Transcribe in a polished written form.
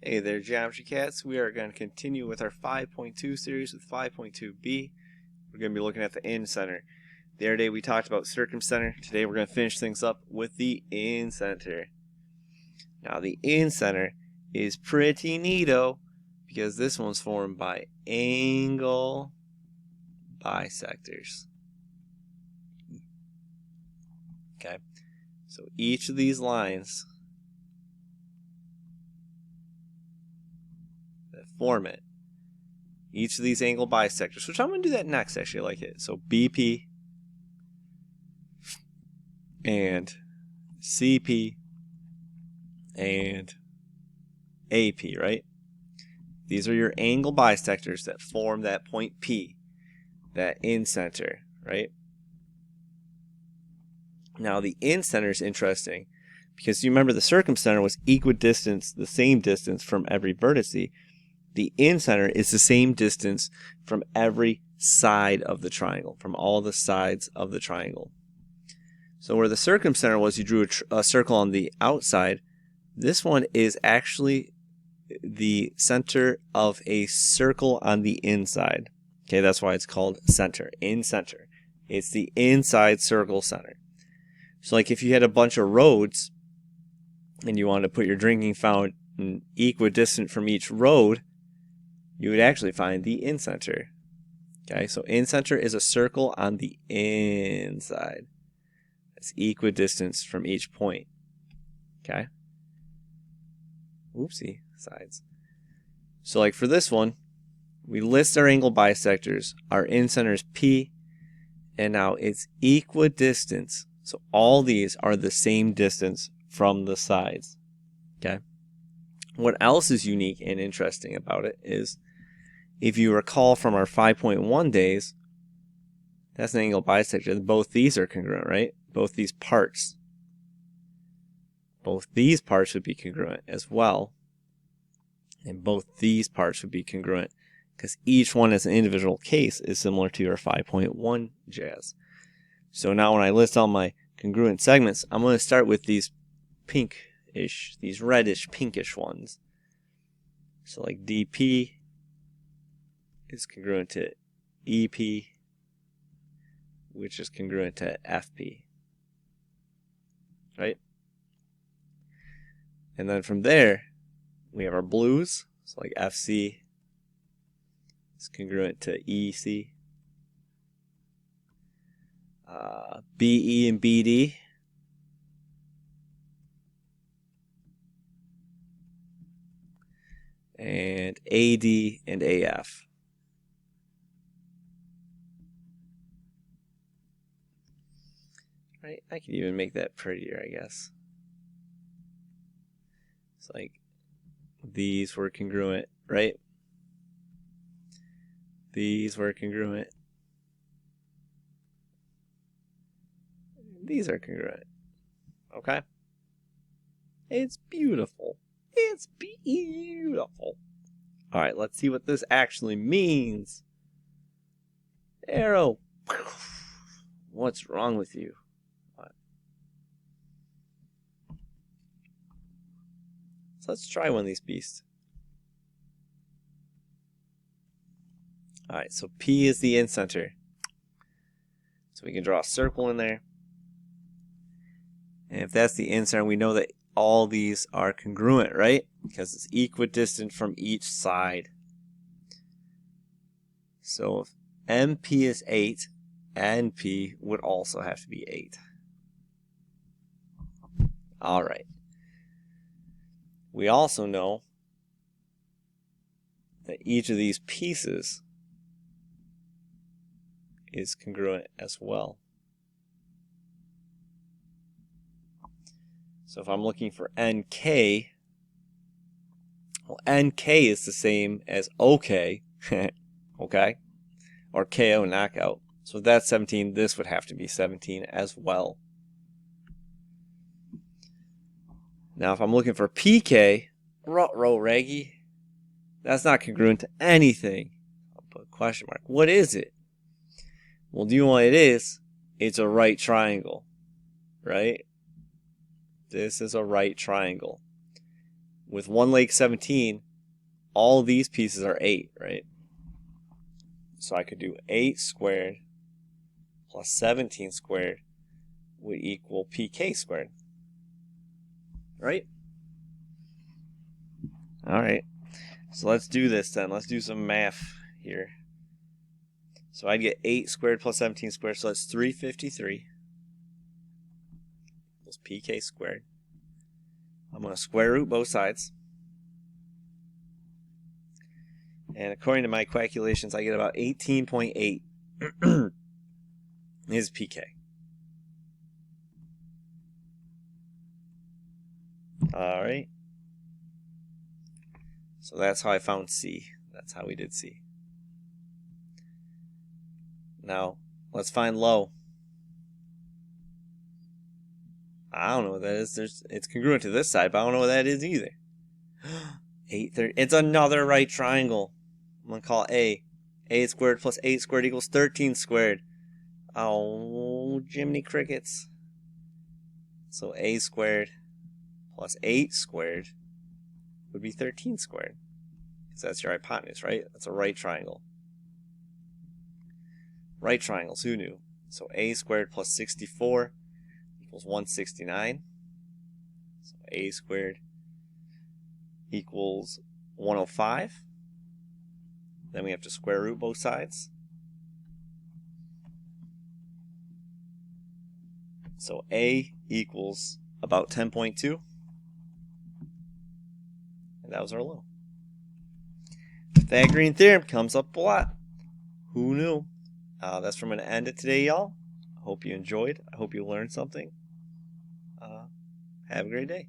Hey there, Geometry Cats. We are going to continue with our 5.2 series with 5.2b. We're going to be looking at the Incenter. The other day we talked about Circumcenter. Today we're going to finish things up with the Incenter. Now the Incenter is pretty neato because this one's formed by angle bisectors. Okay, so each of these lines that form it, each of these angle bisectors, which I'm going to do that next actually, I like it. So BP and CP and AP, right? These are your angle bisectors that form that point P, that incenter, right? Now the incenter is interesting because you remember the circumcenter was equidistant, the same distance from every vertex. The incenter is the same distance from every side of the triangle, from all the sides of the triangle. So where the circumcenter was, you drew a circle on the outside. This one is actually the center of a circle on the inside. Okay, that's why it's called center, incenter. It's the inside circle center. So like if you had a bunch of roads and you wanted to put your drinking fountain equidistant from each road, you would actually find the incenter. Okay, so incenter is a circle on the inside. It's equidistance from each point. Okay. Oopsie, sides. So like for this one, we list our angle bisectors. Our incenter is P, and now it's equidistance. So all these are the same distance from the sides. Okay. What else is unique and interesting about it is, if you recall from our 5.1 days, that's an angle bisector. Both these are congruent, right? Both these parts. Both these parts would be congruent as well. And both these parts would be congruent because each one as an individual case is similar to your 5.1 jazz. So now when I list all my congruent segments, I'm going to start with these pinkish, these reddish pinkish ones. So like DP is congruent to EP, which is congruent to FP. Right? And then from there, we have our blues. So like FC is congruent to EC. BE and BD and AD and AF. Right? I could even make that prettier, I guess. It's like these were congruent, right? These were congruent. These are congruent. Okay? It's beautiful. It's beautiful. Alright, let's see what this actually means. Arrow. What's wrong with you? So let's try one of these beasts. Alright, so P is the incenter. So we can draw a circle in there. And if that's the incenter, we know that all these are congruent, right? Because it's equidistant from each side. So if MP is 8, NP would also have to be 8. Alright. We also know that each of these pieces is congruent as well. So if I'm looking for NK, well, NK is the same as OK, okay? Or KO knockout. So if that's 17, this would have to be 17 as well. Now if I'm looking for PK, ruh-roh raggy, that's not congruent to anything. I'll put a question mark. What is it? Well, do you know what it is? It's a right triangle, right? This is a right triangle. with one leg 17, all these pieces are 8, right? So I could do 8 squared plus 17 squared would equal pk squared. Right? All right. So let's do this then. Let's do some math here. So I'd get 8 squared plus 17 squared, so that's 353 equals pk squared. I'm going to square root both sides. And according to my calculations, I get about 18.8 is pk. All right. So that's how I found C. That's how we did C. Now, let's find low. I don't know what that is. It's congruent to this side, but I don't know what that is either. 830. It's another right triangle. I'm going to call it A. 8 squared plus 8 squared equals 13 squared. Oh, Jiminy Crickets. So A squared plus 8 squared would be 13 squared. Because that's your hypotenuse, right? That's a right triangle. Right triangles, who knew? So A squared plus 64 equals 169. So A squared equals 105. Then we have to square root both sides. So A equals about 10.2. And that was our low. Pythagorean theorem comes up a lot. Who knew? That's where I'm going to end it today, y'all. I hope you enjoyed. I hope you learned something. Have a great day.